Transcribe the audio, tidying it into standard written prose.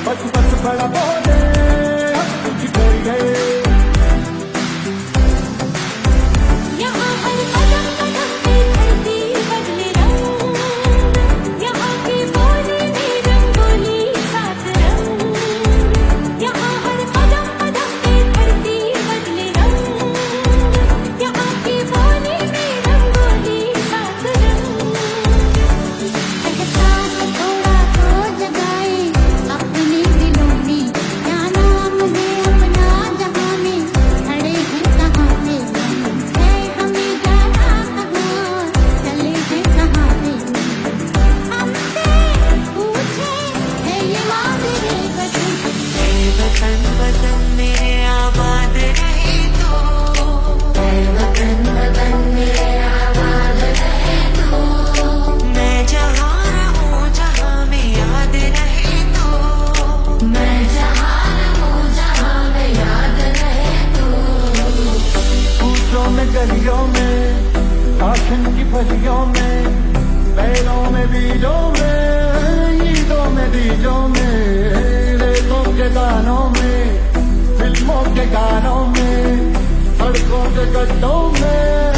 बस बस बड़ा बोले हम कुछ कर गए। यहाँ हर कदम कदम पे धरती बदले रंग, यहाँ की बोली में रंगोली सात रंग। यहाँ हर कदम कदम पे धरती बदले रंग, यहाँ की बोली में रंगोली सात रंग। कहता है थोड़ा तो जगाए अपने दिलों में, क्या नाम है अपना जहाँ में, खड़े हैं कहाँ पे है हमें जाना कहाँ, चले हैं कहाँ पे हमसे पूछे है ये मांगरे वतन। वतन वतन मेरे आबाद रहे तो, वतन वतन मेरे आबाद रहे तो, मैं जहाँ रहूँ जहाँ में याद रहे तो, मैं जहाँ रहूँ जहाँ में याद रहे तो। ऊँटों में गलियों में, आखन की फलियों में, बैलों में बीजों में, ईदों में बीजों में, रेतों के दानों में, फिल्मों के गानों में, सड़कों के गड्ढों में।